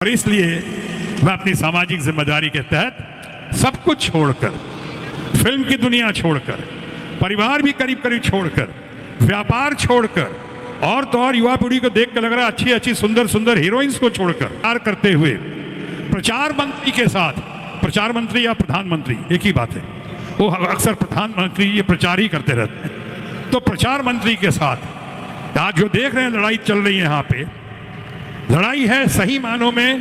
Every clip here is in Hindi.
और इसलिए मैं अपनी सामाजिक जिम्मेदारी के तहत सब कुछ छोड़कर, फिल्म की दुनिया छोड़कर, परिवार भी करीब करीब छोड़कर, व्यापार छोड़कर, और तो और युवा पीढ़ी को देख कर लग रहा है अच्छी अच्छी सुंदर सुंदर हीरोइंस को छोड़कर प्यार करते हुए प्रचार मंत्री के साथ, प्रचार मंत्री या प्रधानमंत्री एक ही बात है, वो अक्सर प्रधानमंत्री ये प्रचार ही करते रहते हैं, तो प्रचार मंत्री के साथ आज जो देख रहे हैं लड़ाई चल रही है, यहाँ पे लड़ाई है सही मानों में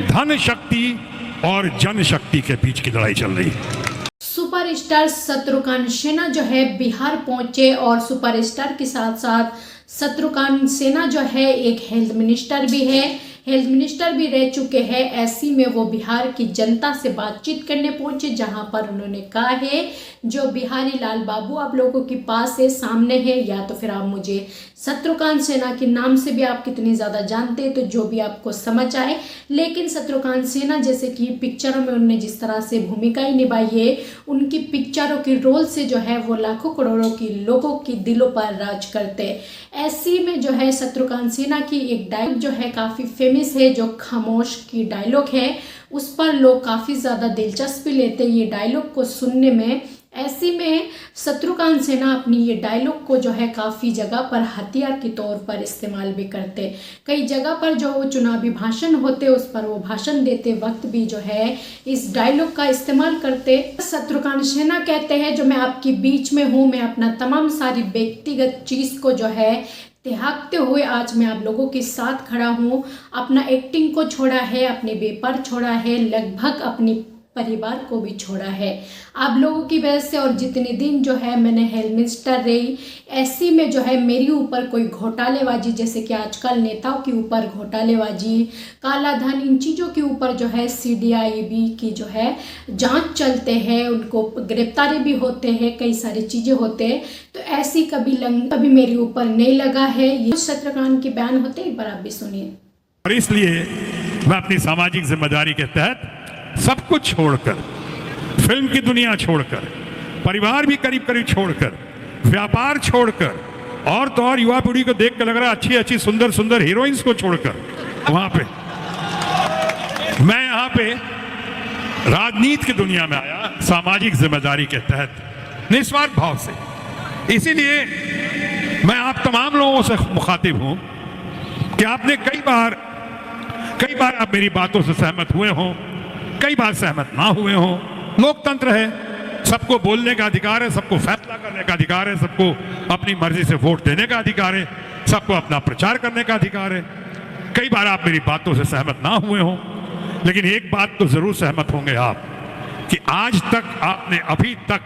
धन शक्ति और जन शक्ति के बीच की लड़ाई चल रही है। सुपरस्टार शत्रुघ्न सिन्हा जो है बिहार पहुंचे और सुपरस्टार के साथ साथ शत्रुघ्न सिन्हा जो है एक हेल्थ मिनिस्टर भी है, हेल्थ मिनिस्टर भी रह चुके हैं। ऐसी में वो बिहार की जनता से बातचीत करने पहुंचे, जहां पर उन्होंने कहा है जो बिहारी लाल बाबू आप लोगों के पास है, सामने है, या तो फिर आप मुझे शत्रुघ्न सिन्हा के नाम से भी आप कितनी ज़्यादा जानते हैं तो जो भी आपको समझ आए, लेकिन शत्रुघ्न सिन्हा जैसे कि पिक्चरों में उन्होंने जिस तरह से भूमिकाएं निभाई है, उनकी पिक्चरों के रोल से जो है वो लाखों करोड़ों की लोगों के दिलों पर राज करते। ऐसी में जो है शत्रुघ्न सिन्हा की एक डायलॉग जो है काफ़ी फेमस है, जो खामोश की डायलॉग है, उस पर लोग काफ़ी ज़्यादा दिलचस्पी लेते हैं ये डायलॉग को सुनने में। ऐसी में शत्रुघ्न सिन्हा अपनी ये डायलॉग को जो है काफ़ी जगह पर हथियार के तौर पर इस्तेमाल भी करते। कई जगह पर जो चुनावी भाषण होते उस पर वो भाषण देते वक्त भी जो है इस डायलॉग का इस्तेमाल करते। शत्रुघ्न सिन्हा कहते हैं जो मैं आपके बीच में हूँ, मैं अपना तमाम सारी व्यक्तिगत चीज़ को जो है त्यागते हुए आज मैं आप लोगों के साथ खड़ा हूँ। अपना एक्टिंग को छोड़ा है, अपने व्यापार छोड़ा है, लगभग अपनी परिवार को भी छोड़ा है आप लोगों की वजह से। और जितने दिन जो है मैंने हेल्थ मिनिस्टर रही, ऐसी में जो है मेरे ऊपर कोई घोटालेबाजी, जैसे कि आजकल नेताओं के ऊपर घोटालेबाजी, काला धन, इन चीज़ों के ऊपर जो है CIDB की जो है जांच चलते हैं, उनको गिरफ्तारी भी होते हैं, कई सारी चीज़ें होते हैं, तो ऐसी कभी मेरे ऊपर नहीं लगा है। ये शत्रुघ्न के बयान होते, एक बार आप भी सुनिए। और इसलिए मैं अपनी सामाजिक जिम्मेदारी के तहत सब कुछ छोड़कर, फिल्म की दुनिया छोड़कर, परिवार भी करीब करीब छोड़कर, व्यापार छोड़कर, और तो और युवा पीढ़ी को देख कर लग रहा है अच्छी अच्छी सुंदर सुंदर हीरोइंस को छोड़कर वहां पे मैं यहाँ पे राजनीति की दुनिया में आया सामाजिक जिम्मेदारी के तहत निस्वार्थ भाव से। इसीलिए मैं आप तमाम लोगों से मुखातिब हूं कि आपने कई बार आप मेरी बातों से सहमत हुए हों, कई बार सहमत ना हुए हों। लोकतंत्र है, सबको बोलने का अधिकार है, सबको फैसला करने का अधिकार है, सबको अपनी मर्जी से वोट देने का अधिकार है, सबको अपना प्रचार करने का अधिकार है। कई बार आप मेरी बातों से सहमत ना हुए हों, लेकिन एक बात तो जरूर सहमत होंगे आप कि आज तक आपने अभी तक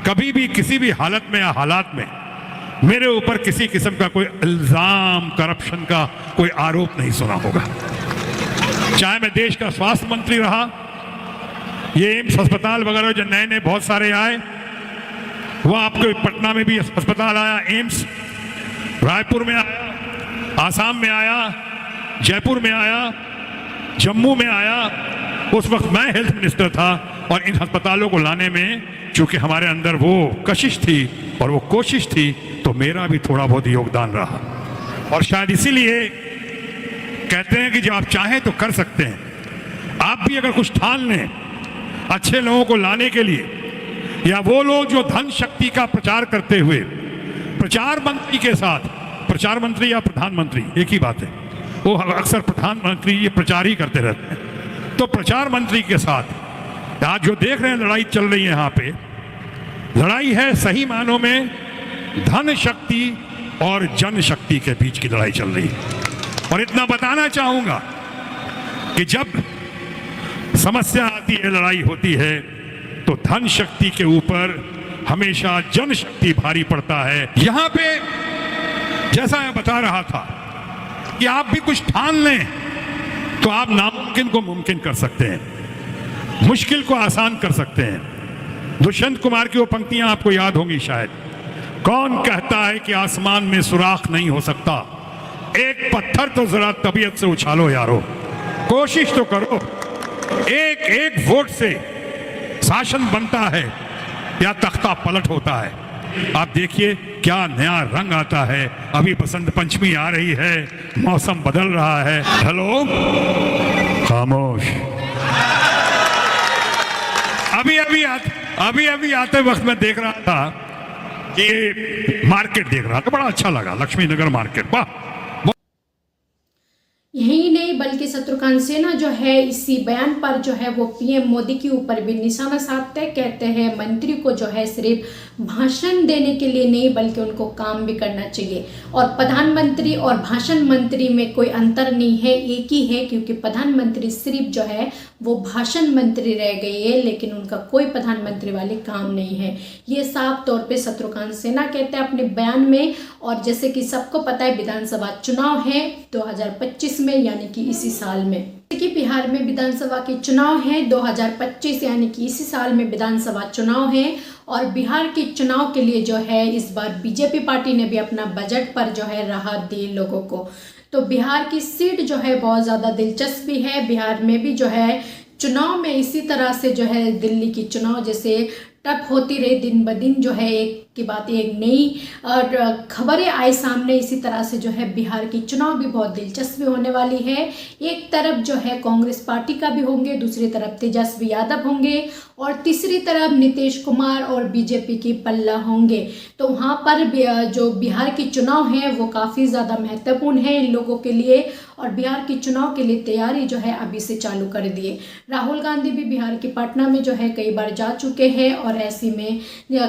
कभी भी किसी भी हालत में या हालात में मेरे ऊपर किसी किस्म का कोई इल्जाम, करप्शन का कोई आरोप नहीं सुना होगा। चाहे मैं देश का स्वास्थ्य मंत्री रहा, ये एम्स अस्पताल वगैरह जो नए नए बहुत सारे आए, वो आपके पटना में भी अस्पताल आया, एम्स रायपुर में आया, आसाम में आया, जयपुर में आया, जम्मू में आया। उस वक्त मैं हेल्थ मिनिस्टर था और इन अस्पतालों को लाने में चूंकि हमारे अंदर वो कशिश थी और वो कोशिश थी, तो मेरा भी थोड़ा बहुत योगदान रहा। और शायद इसीलिए कहते हैं कि जब आप चाहें तो कर सकते हैं। आप भी अगर कुछ ठान लें अच्छे लोगों को लाने के लिए, या वो लोग जो धन शक्ति का प्रचार करते हुए प्रचार मंत्री के साथ, प्रचार मंत्री या प्रधानमंत्री एक ही बात है, वो अक्सर प्रधानमंत्री ये प्रचार ही करते रहते हैं, तो प्रचार मंत्री के साथ आज जो देख रहे हैं लड़ाई चल रही है, यहाँ पे लड़ाई है सही मानों में धन शक्ति और जन शक्ति के बीच की लड़ाई चल रही है। और इतना बताना चाहूंगा कि जब समस्या आती है, लड़ाई होती है, तो धन शक्ति के ऊपर हमेशा जन शक्ति भारी पड़ता है। यहां पे जैसा मैं बता रहा था कि आप भी कुछ ठान लें तो आप नामुमकिन को मुमकिन कर सकते हैं, मुश्किल को आसान कर सकते हैं। दुष्यंत कुमार की वो पंक्तियां आपको याद होंगी शायद, कौन कहता है कि आसमान में सुराख नहीं हो सकता, एक पत्थर तो जरा तबीयत से उछालो यारो, कोशिश तो करो, एक एक वोट से शासन बनता है या तख्ता पलट होता है। आप देखिए क्या नया रंग आता है। अभी बसंत पंचमी आ रही है, मौसम बदल रहा है। हेलो, खामोश। अभी अभी आते वक्त मैं देख रहा था कि मार्केट देख रहा था, बड़ा अच्छा लगा, लक्ष्मी नगर मार्केट। वाह। यही नहीं बल्कि शत्रुघ्न सिन्हा जो है इसी बयान पर जो है वो पीएम मोदी के ऊपर भी निशाना साधते, कहते हैं मंत्री को जो है सिर्फ भाषण देने के लिए नहीं बल्कि उनको काम भी करना चाहिए। और प्रधानमंत्री और भाषण मंत्री में कोई अंतर नहीं है, एक ही है, क्योंकि प्रधानमंत्री सिर्फ जो है वो भाषण मंत्री रह गई है, लेकिन उनका कोई प्रधानमंत्री वाले काम नहीं है। ये साफ तौर पे शत्रुघ्न सिन्हा कहते हैं अपने बयान में। और जैसे कि सबको पता है विधानसभा चुनाव है 2025 में, यानी कि इसी साल में, कि बिहार में विधानसभा के चुनाव है 2025 यानी कि इसी साल में विधानसभा चुनाव है। और बिहार के चुनाव के लिए जो है इस बार बीजेपी पार्टी ने भी अपना बजट पर जो है राहत दी लोगों को। तो बिहार की सीट जो है बहुत ज़्यादा दिलचस्पी है। बिहार में भी जो है चुनाव में इसी तरह से जो है दिल्ली की चुनाव जैसे टफ होती रही दिन ब दिन, जो है एक की बात एक नई खबरें आई सामने, इसी तरह से जो है बिहार की चुनाव भी बहुत दिलचस्पी होने वाली है। एक तरफ जो है कांग्रेस पार्टी का भी होंगे, दूसरी तरफ तेजस्वी यादव होंगे और तीसरी तरफ नीतीश कुमार और बीजेपी की पल्ला होंगे। तो वहाँ पर जो बिहार की चुनाव है वो काफ़ी ज़्यादा महत्वपूर्ण है इन लोगों के लिए। और बिहार की चुनाव के लिए तैयारी जो है अभी से चालू कर दिए। राहुल गांधी भी बिहार के पटना में जो है कई बार जा चुके हैं और ऐसे में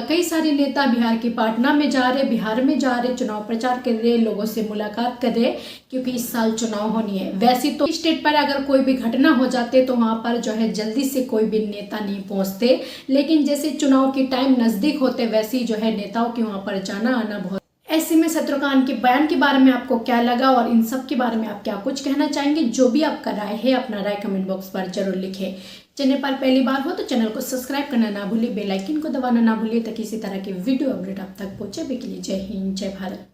कई सारे नेता बिहार की पटना में जा रहे, बिहार में जा रहे, चुनाव प्रचार कर रहे, लोगों से मुलाकात कर रहे, क्योंकि इस साल चुनाव होनी है। वैसे तो स्टेट पर अगर कोई भी घटना हो जाते तो वहाँ पर जो है जल्दी से कोई भी नेता नहीं पहुँचते, लेकिन जैसे चुनाव की टाइम नज़दीक होते वैसे ही जो है नेताओं के वहाँ पर जाना आना बहुत। ऐसे में शत्रुघ्न के बयान के बारे में आपको क्या लगा और इन सब के बारे में आप क्या कुछ कहना चाहेंगे? जो भी आपका राय है अपना राय कमेंट बॉक्स पर जरूर लिखें। चैनल पर पहली बार हो तो चैनल को सब्सक्राइब करना ना भूलिए, बेल आइकन को दबाना ना भूलिए ताकि इसी तरह के वीडियो अपडेट आप तक पहुंचे। के लिए जय हिंद, जय भारत।